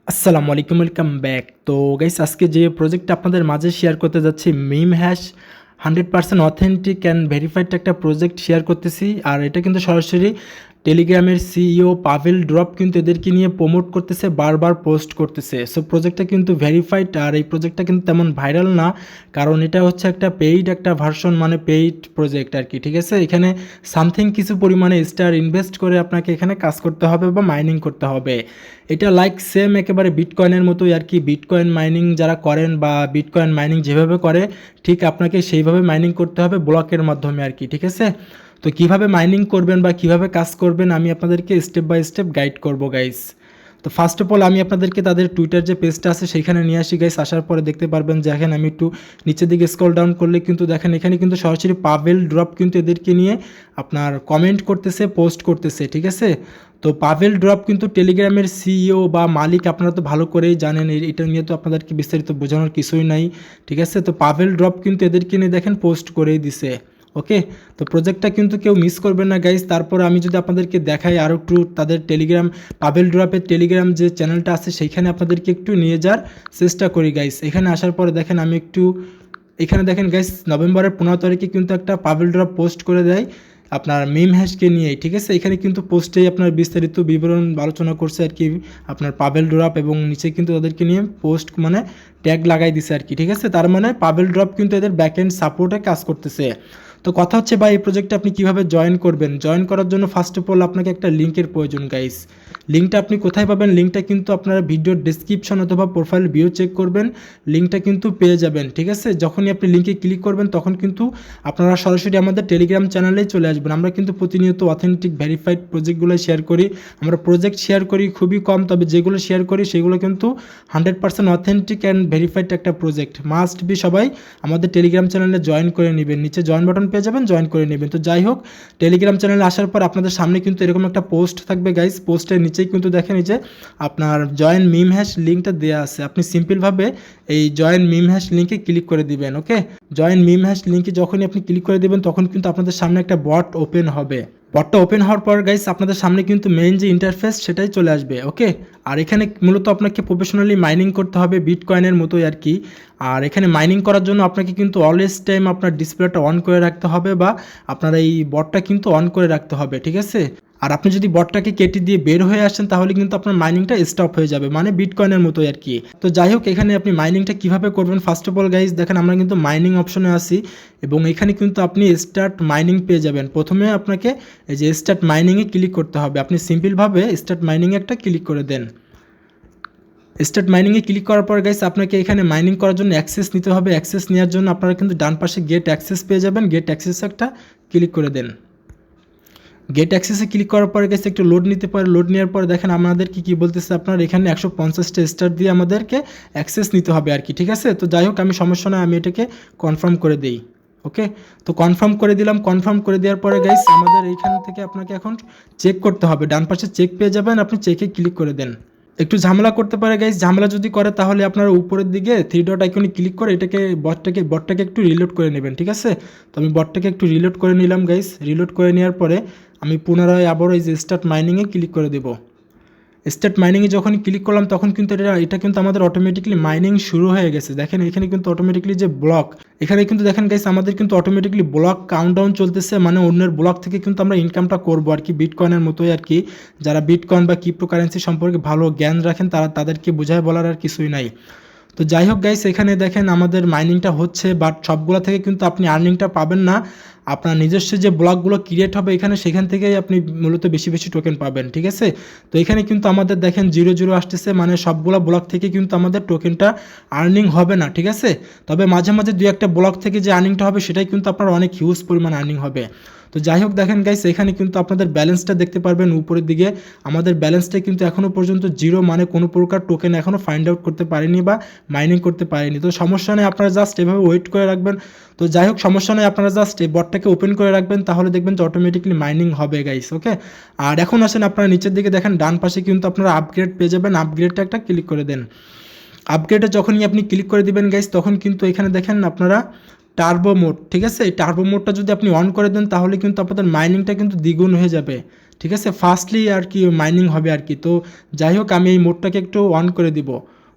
আসসালামু আলাইকুম, welcome back. তো গাইস, আজকে যে প্রজেক্টটা আপনাদের মাঝে শেয়ার করতে যাচ্ছি, মিম হ্যাশ 100% অথেন্টিক অ্যান্ড ভেরিফাইড একটা প্রজেক্ট শেয়ার করতেছি। আর এটা কিন্তু সরাসরি টেলিগ্রামের সিইও পাভেল ড্রপ কিন্তু এদেরকে নিয়ে প্রমোট করতেছে, বারবার পোস্ট করতেছে। সো প্রজেক্টটা কিন্তু ভেরিফাইড, আর এই প্রজেক্টটা কিন্তু তেমন ভাইরাল না, কারণ এটা হচ্ছে একটা পেইড একটা ভার্সন, মানে পেইড প্রজেক্ট আর কি। ঠিক আছে, এখানে সামথিং কিছু পরিমাণে স্টার ইনভেস্ট করে আপনাকে এখানে কাজ করতে হবে বা মাইনিং করতে হবে। এটা লাইক সেম একেবারে বিটকয়েনের মতোই আর কি। বিটকয়েন মাইনিং যারা করেন বা বিটকয়েন মাইনিং যেভাবে করে ঠিক আপনাকে সেইভাবে মাইনিং করতে হবে ব্লকের মাধ্যমে আর কি। ঠিক আছে, তো কিভাবে মাইনিং করবেন বা কিভাবে কাজ করবেন আমি আপনাদেরকে স্টেপ বাই স্টেপ গাইড করব গাইস। তো ফার্স্ট অফ অল আমি আপনাদেরকে তাদের টুইটার যে পেজটা আছে সেইখানে নিয়ে আসি গাইস। আসার পরে দেখতে পারবেন যে এখানে আমি একটু নিচের দিকে স্ক্রল ডাউন করলে কিন্তু দেখেন এখানে কিন্তু সরাসরি পাভেল ড্রপ কিন্তু এদেরকে নিয়ে আপনার কমেন্ট করতেছে, পোস্ট করতেছে। ঠিক আছে, তো পাভেল ড্রপ কিন্তু টেলিগ্রামের সিইও বা মালিক, আপনারা তো ভালো করেই জানেন, এটা নিয়ে তো আপনাদেরকে বিস্তারিত বোঝানোর কিছুই নাই। ঠিক আছে, তো পাভেল ড্রপ কিন্তু এদেরকে নিয়ে দেখেন পোস্ট করেই দিছে। ওকে, তো প্রজেক্টটা কিন্তু কেউ মিস করবেন না গাইজ। তারপর আমি যদি আপনাদেরকে দেখাই আরও একটু তাদের টেলিগ্রাম, পাভেল ড্রপের টেলিগ্রাম যে চ্যানেলটা আছে সেইখানে আপনাদেরকে একটু নিয়ে যাওয়ার চেষ্টা করি গাইজ। এখানে আসার পরে দেখেন আমি একটু, এখানে দেখেন গাইজ নভেম্বরের 15 তারিখে কিন্তু একটা পাভেল ড্রপ পোস্ট করে দেয় আপনার মিম হ্যাশকে নিয়েই। ঠিক আছে, এখানে কিন্তু পোস্টেই আপনার বিস্তারিত বিবরণ আলোচনা করছে আর কি আপনার পাভেল ড্রপ, এবং নিচে কিন্তু তাদেরকে নিয়ে পোস্ট মানে ট্যাগ লাগাই দিছে আর কি। ঠিক আছে, তার মানে পাভেল ড্রপ কিন্তু এদের ব্যাকএন্ড সাপোর্টে কাজ করতেছে। তো কথা হচ্ছে ভাই, এই প্রজেক্টে আপনি কীভাবে জয়েন করবেন? জয়েন করার জন্য ফার্স্ট অফ অল আপনাকে একটা লিঙ্কের প্রয়োজন গাইস। লিঙ্কটা আপনি কোথায় পাবেন? লিঙ্কটা কিন্তু আপনারা ভিডিওর ডেসক্রিপশন অথবা প্রোফাইল ভিউ চেক করবেন, লিঙ্কটা কিন্তু পেয়ে যাবেন। ঠিক আছে, যখনই আপনি লিঙ্কে ক্লিক করবেন তখন কিন্তু আপনারা সরাসরি আমাদের টেলিগ্রাম চ্যানেলেই চলে আসবেন। আমরা কিন্তু প্রতিনিয়ত অথেন্টিক ভেরিফাইড প্রজেক্টগুলো শেয়ার করি। আমরা প্রজেক্ট শেয়ার করি খুবই কম, তবে যেগুলো শেয়ার করি সেগুলো কিন্তু 100% অথেন্টিক অ্যান্ড ভেরিফাইড একটা প্রজেক্ট। মাস্ট বি সবাই আমাদের টেলিগ্রাম চ্যানেলে জয়েন করে নেবেন, নিচে জয়েন বাটন পেয়ে যাবেন, জয়েন করে নেবেন। তো যাই হোক, টেলিগ্রাম চ্যানেলে আসার পর আপনাদের সামনে কিন্তু এরকম একটা পোস্ট থাকবে গাইস। পোস্টের নিচেই কিন্তু দেখেন এই যে আপনার জয়েন মিম হ্যাশ লিঙ্কটা দেওয়া আছে। আপনি সিম্পলভাবে এই জয়েন মিম হ্যাশ লিঙ্কে ক্লিক করে দিবেন। ওকে, জয়েন মিম হ্যাশ লিঙ্কে যখনই আপনি ক্লিক করে দিবেন তখন কিন্তু আপনাদের সামনে একটা বট ওপেন হবে। বটটা ওপেন হওয়ার পর গাইস আপনাদের সামনে কিন্তু মেইন যে ইন্টারফেস সেটাই চলে আসবে। ওকে, আর এখানে মূলত আপনাকে প্রফেশনালি মাইনিং করতে হবে বিটকয়েনের মতোই আর কি। আর এখানে মাইনিং করার জন্য আপনাকে কিন্তু অলওয়েজ টাইম আপনার ডিসপ্লেটা অন করে রাখতে হবে, বা আপনার এই বটটা কিন্তু অন করে রাখতে হবে। ঠিক আছে, আর আপনি যদি বটটাকে কেটে দিয়ে বের হয়ে আসেন তাহলে কিন্তু আপনার মাইনিংটা স্টপ হয়ে যাবে, মানে বিটকয়েনের মতোই আর কি। তো যাই হোক, এখানে আপনি মাইনিংটা কিভাবে করবেন? ফার্স্ট অফ অল গাইজ দেখেন আমরা কিন্তু মাইনিং অপশনে আছি, এবং এখানে কিন্তু আপনি স্টার্ট মাইনিং পেয়ে যাবেন। প্রথমে আপনাকে এই যে স্টার্ট মাইনিংয়ে ক্লিক করতে হবে। আপনি সিম্পলভাবে স্টার্ট মাইনিংয়ে একটা ক্লিক করে দেন। স্টার্ট মাইনিংয়ে ক্লিক করার পর গাইস আপনাকে এখানে মাইনিং করার জন্য অ্যাক্সেস নিতে হবে। অ্যাক্সেস নেওয়ার জন্য আপনারা কিন্তু ডান পাশে গেট অ্যাক্সেস পেয়ে যাবেন। গেট অ্যাক্সেসে একটা ক্লিক করে দেন। গেট অ্যাক্সেসে ক্লিক করার পরে গেছে একটু লোড নিতে পারে। লোড নেওয়ার পরে দেখেন আমাদেরকে কি বলতেছে, আপনার এখানে 150টা স্টার দিয়ে আমাদেরকে অ্যাক্সেস নিতে হবে আর কি। ঠিক আছে, তো যাই হোক আমি সমস্যা নয়, আমি এটাকে কনফার্ম করে দিই। ওকে, তো কনফার্ম করে দিলাম। কনফার্ম করে দেওয়ার পরে গাইস আমাদের এইখান থেকে আপনাকে এখন চেক করতে হবে। ডান পাশে চেক পেয়ে যাবেন, আপনি চেকে ক্লিক করে দেন। একটু ঝামেলা করতে পারে গাইস, ঝামেলা যদি করে তাহলে আপনারা উপরের দিকে 3 ডট আইকনে ক্লিক করে এটাকে বটটাকে একটু রিলোড করে নেবেন। ঠিক আছে, তো আমি বটটাকে একটু রিলোড করে নিলাম গাইস। রিলোড করে নেওয়ার পরে আমি পুনরায় আবারও এই যে স্টার্ট মাইনিংয়ে ক্লিক করে দেবো। স্টার্ট মাইনিংয়ে যখন ক্লিক করলাম তখন কিন্তু এটা কিন্তু আমাদের অটোমেটিকলি মাইনিং শুরু হয়ে গেছে। দেখেন এখানে কিন্তু অটোমেটিকলি যে ব্লক, এখানে কিন্তু দেখেন গাইস আমাদের কিন্তু অটোমেটিকলি ব্লক কাউন্টডাউন চলতেছে, মানে অন্যের ব্লক থেকে কিন্তু আমরা ইনকামটা করবো আর কি, বিটকয়েনের মতোই আর কি। যারা বিটকয়েন বা ক্রিপ্টোকারেন্সি সম্পর্কে ভালো জ্ঞান রাখেন তাদেরকে বোঝায় বলার আর কিছুই নাই। তো যাই হোক গাইস, এখানে দেখেন আমাদের মাইনিংটা হচ্ছে, বাট সবগুলো থেকে কিন্তু আপনি আর্নিংটা পাবেন না। আপনার নিজস্ব যে ব্লকগুলো ক্রিয়েট হবে এখানে, সেখান থেকেই আপনি মূলত বেশি বেশি টোকেন পাবেন। ঠিক আছে, তো এখানে কিন্তু আমাদের দেখেন 0 আসতেছে, মানে সবগুলো ব্লক থেকে কিন্তু আমাদের টোকেনটা আর্নিং হবে না। ঠিক আছে, তবে মাঝে মাঝে 2-1টা ব্লক থেকে যে আর্নিংটা হবে সেটাই কিন্তু আপনার অনেক হিউজ পরিমাণ আর্নিং হবে। তো যাই হোক দেখেন গাইস, এখানে কিন্তু আপনাদের ব্যালেন্সটা দেখতে পারবেন উপরের দিকে। আমাদের ব্যালেন্সটা কিন্তু এখনও পর্যন্ত 0, মানে কোনো প্রকার টোকেন এখনও ফাইন্ড আউট করতে পারেনি বা মাইনিং করতে পারেনি। তো সমস্যা নেই, আপনারা জাস্ট এভাবে ওয়েট করে রাখবেন। তো যাই হোক সমস্যা নেই, আপনারা জাস্ট এই বটটাকে ওপেন করে রাখবেন, তাহলে দেখবেন যে অটোমেটিকলি মাইনিং হবে গাইস। ওকে, আর এখন আসেন আপনারা নিচের দিকে দেখেন ডান পাশে কিন্তু আপনারা আপগ্রেড পেয়ে যাবেন। আপগ্রেডটা একটা ক্লিক করে দেন। আপগ্রেডে যখনই আপনি ক্লিক করে দিবেন গাইস তখন কিন্তু এখানে দেখেন আপনারা টার্বো মোড। ঠিক আছে, এই টার্বো মোডটা যদি আপনি অন করে দেন তাহলে কিন্তু আপনাদের মাইনিংটা কিন্তু দ্বিগুণ হয়ে যাবে। ঠিক আছে, ফাস্টলি আর কি মাইনিং হবে আর কি। তো যাই হোক আমি এই মোডটাকে একটু অন করে দিব।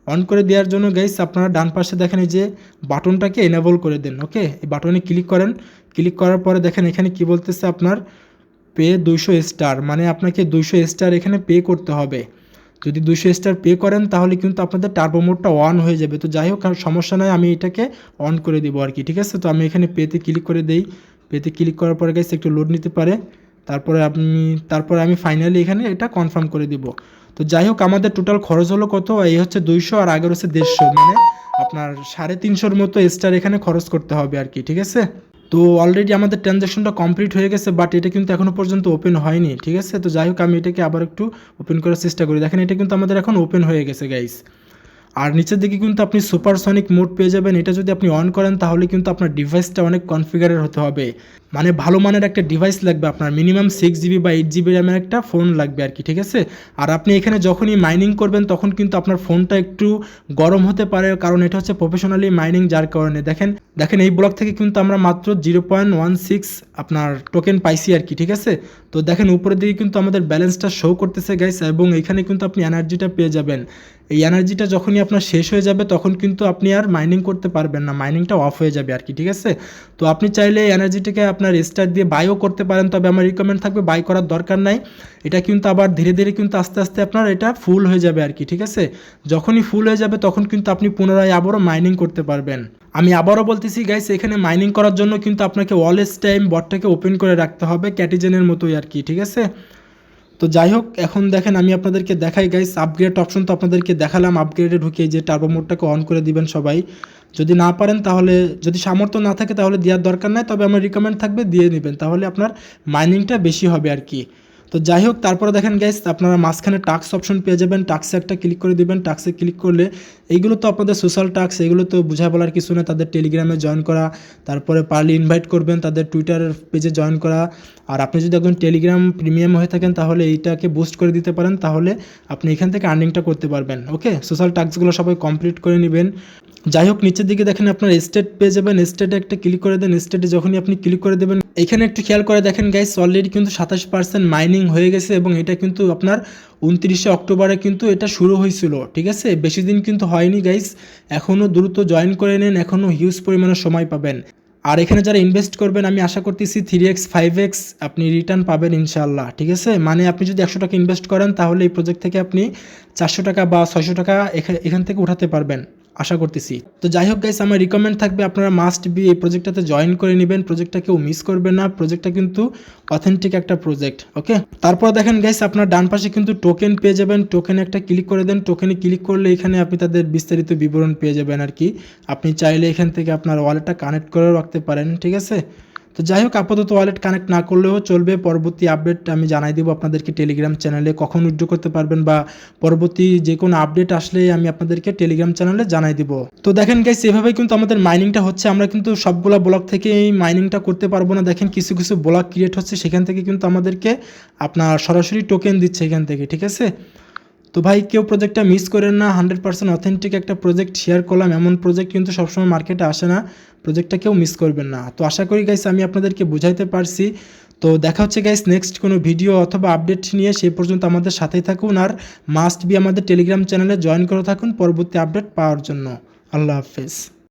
অন করে দেওয়ার জন্য গাইস আপনারা ডান পাশে দেখেন এই যে বাটনটাকে এনেবল করে দেন। ওকে, এই বাটনে ক্লিক করেন। ক্লিক করার পরে দেখেন এখানে কি বলতেছে আপনার পে 200 স্টার, মানে আপনাকে 200 স্টার এখানে পে করতে হবে। যদি 200 স্টার পে করেন তাহলে কিন্তু আপনাদের টার্বো মোডটা অন হয়ে যাবে। তো যাই হোক আর সমস্যা নয়, আমি এটাকে অন করে দেবো আর কি। ঠিক আছে, তো আমি এখানে পেতে ক্লিক করে দেই। পেতে ক্লিক করার পরে গাইস একটু লোড নিতে পারে, তারপরে আমি ফাইনালি এখানে এটা কনফার্ম করে দিব। তো যাই হোক আমাদের টোটাল খরচ হলো কত, এই হচ্ছে 200 আর আগের হচ্ছে 150, মানে আপনার 350 মতো স্টার এখানে খরচ করতে হবে আর কি। ঠিক আছে, তো অলরেডি আমাদের ট্রানজ্যাকশনটা কমপ্লিট হয়ে গেছে, বাট এটা কিন্তু এখনও পর্যন্ত ওপেন হয়নি। ঠিক আছে, তো যাই হোক আমি এটাকে আবার একটু ওপেন করার চেষ্টা করি। দেখেন এটা কিন্তু আমাদের এখন ওপেন হয়ে গেছে গাইস। আর নিচের দিকে কিন্তু আপনি সুপারসনিক মোড পেয়ে যাবেন। এটা যদি আপনি অন করেন তাহলে কিন্তু আপনার ডিভাইসটা অনেক কনফিগারের হতে হবে, মানে ভালো মানের একটা ডিভাইস লাগবে আপনার, মিনিমাম 6 GB বা 8 GB র্যামের একটা ফোন লাগবে আর কি। ঠিক আছে, আর আপনি এখানে যখনই মাইনিং করবেন তখন কিন্তু আপনার ফোনটা একটু গরম হতে পারে, কারণ এটা হচ্ছে প্রফেশনালি মাইনিং, যার কারণে দেখেন এই ব্লক থেকে কিন্তু আমরা মাত্র 0.16 আপনার টোকেন পাইছি আর কি। ঠিক আছে, তো দেখেন উপরের দিকে কিন্তু আমাদের ব্যালেন্সটা শো করতেছে গাইস, এবং এখানে কিন্তু আপনি এনার্জিটা পেয়ে যাবেন। এই এনার্জিটা যখনই আপনার শেষ হয়ে যাবে তখন কিন্তু আপনি আর মাইনিং করতে পারবেন না, মাইনিংটা অফ হয়ে যাবে আর কি। ঠিক আছে, তো আপনি চাইলে এই এনার্জিটাকে আপনার স্টার দিয়ে বাইও করতে পারেন, তবে আমার রিকমেন্ড থাকবে বাই করার দরকার নাই। এটা কিন্তু আবার ধীরে ধীরে কিন্তু আস্তে আস্তে আপনার এটা ফুল হয়ে যাবে আর কি। ঠিক আছে, যখনই ফুল হয়ে যাবে তখন কিন্তু আপনি পুনরায় আবারও মাইনিং করতে পারবেন। আমি আবারও বলতেছি গাইস, এখানে মাইনিং করার জন্য কিন্তু আপনাকে অলওয়েজ টাইম বটটাকে ওপেন করে রাখতে হবে, ক্যাটিজেনের মতোই আর কি। ঠিক আছে, তো যাই হোক এখন দেখেন আমি আপনাদেরকে দেখাই গাইস, আপগ্রেড অপশন তো আপনাদেরকে দেখালাম। আপগ্রেডে ঢুকে যে টার্বো মোডটাকে অন করে দিবেন সবাই। যদি না পারেন তাহলে, যদি সামর্থ্য না থাকে তাহলে দেওয়ার দরকার নাই, তবে আমার রিকমেন্ড থাকবে দিয়ে নেবেন, তাহলে আপনার মাইনিংটা বেশি হবে আর কি। তো যাই হোক তারপরে দেখেন গাইস আপনারা মাঝখানে টাস্ক অপশন পেয়ে যাবেন, টাস্কে একটা ক্লিক করে দিবেন। টাস্কে ক্লিক করলে এইগুলো তো আপনাদের সোশ্যাল টাস্ক, এগুলো তো বোঝা বলার কিছু না, তাদের টেলিগ্রামে জয়েন করা, তারপরে পারলে ইনভাইট করবেন, তাদের টুইটার পেজে জয়েন করা। আর আপনি যদি একজন টেলিগ্রাম প্রিমিয়াম হয়ে থাকেন তাহলে এইটাকে বুস্ট করে দিতে পারেন, তাহলে আপনি এখান থেকে আর্নিংটা করতে পারবেন। ওকে, সোশ্যাল টাস্কগুলো সবাই কমপ্লিট করে নেবেন। যাই হোক নিচের দিকে দেখেন আপনার স্টেট পেয়ে যাবেন, স্টেটে একটা ক্লিক করে দেন। স্টেটে যখনই আপনি ক্লিক করে দেবেন এখানে একটু খেয়াল করে দেখেন গাইস, অলরেডি কিন্তু 27% মাইনিং হয়ে গেছে, এবং এটা কিন্তু আপনার 29শে অক্টোবরে কিন্তু এটা শুরু হয়েছিল। ঠিক আছে, বেশি দিন কিন্তু হয়নি গাইস, এখনও দ্রুত জয়েন করে নেন, এখনও হিউজ পরিমাণে সময় পাবেন। আর এখানে যারা ইনভেস্ট করবেন আমি আশা করতেছি 3x 5x আপনি রিটার্ন পাবেন ইনশাল্লাহ। ঠিক আছে, মানে আপনি যদি 100 টাকা ইনভেস্ট করেন তাহলে এই প্রজেক্ট থেকে আপনি 400 টাকা বা 600 টাকা এখান থেকে উঠাতে পারবেন আশা করতেছি। তো যাই হোক গাইস আমার রিকমেন্ড থাকবে আপনারা মাস্ট বি এই প্রজেক্টটাতে জয়েন করে নেবেন, প্রজেক্টটা কেউ মিস করবেন না, প্রজেক্টটা কিন্তু অথেন্টিক একটা প্রজেক্ট। ওকে, তারপর দেখেন গাইস আপনার ডান পাশে কিন্তু টোকেন পেয়ে যাবেন, টোকেনে একটা ক্লিক করে দেন। টোকেনে ক্লিক করলে এখানে আপনি তাদের বিস্তারিত বিবরণ পেয়ে যাবেন আর কি। আপনি চাইলে এখান থেকে আপনার ওয়ালেটটা কানেক্ট করেও রাখতে পারেন। ঠিক আছে, তো যাই হোক আপাতত ওয়ালেট কানেক্ট না করলেও চলবে, পরবর্তী আপডেট আমি জানাই দেবো আপনাদেরকে টেলিগ্রাম চ্যানেলে, কখন উইথড্র করতে পারবেন বা পরবর্তী যে কোনো আপডেট আসলে আমি আপনাদেরকে টেলিগ্রাম চ্যানেলে জানাই দেবো। তো দেখেন গাইস এভাবেই কিন্তু আমাদের মাইনিংটা হচ্ছে, আমরা কিন্তু সবগুলা ব্লক থেকে এই মাইনিংটা করতে পারবো না, দেখেন কিছু কিছু ব্লক ক্রিয়েট হচ্ছে, সেখান থেকে কিন্তু আমাদেরকে আপনার সরাসরি টোকেন দিচ্ছে এখান থেকে। ঠিক আছে, তো ভাই কেউ প্রজেক্টটা মিস করেন না, 100% অথেন্টিক একটা প্রজেক্ট শেয়ার করলাম, এমন প্রজেক্ট কিন্তু সবসময় মার্কেটে আসে না, প্রজেক্টটা কেউ মিস করবেন না। তো আশা করি গাইস আমি আপনাদেরকে বুঝাইতে পারছি। তো দেখা হচ্ছে গাইস নেক্সট কোনো ভিডিও অথবা আপডেট নিয়ে, সেই পর্যন্ত আমাদের সাথেই থাকুন, আর মাস্ট বি আমাদের টেলিগ্রাম চ্যানেলে জয়েন করে থাকুন পরবর্তী আপডেট পাওয়ার জন্য। আল্লাহ হাফেজ।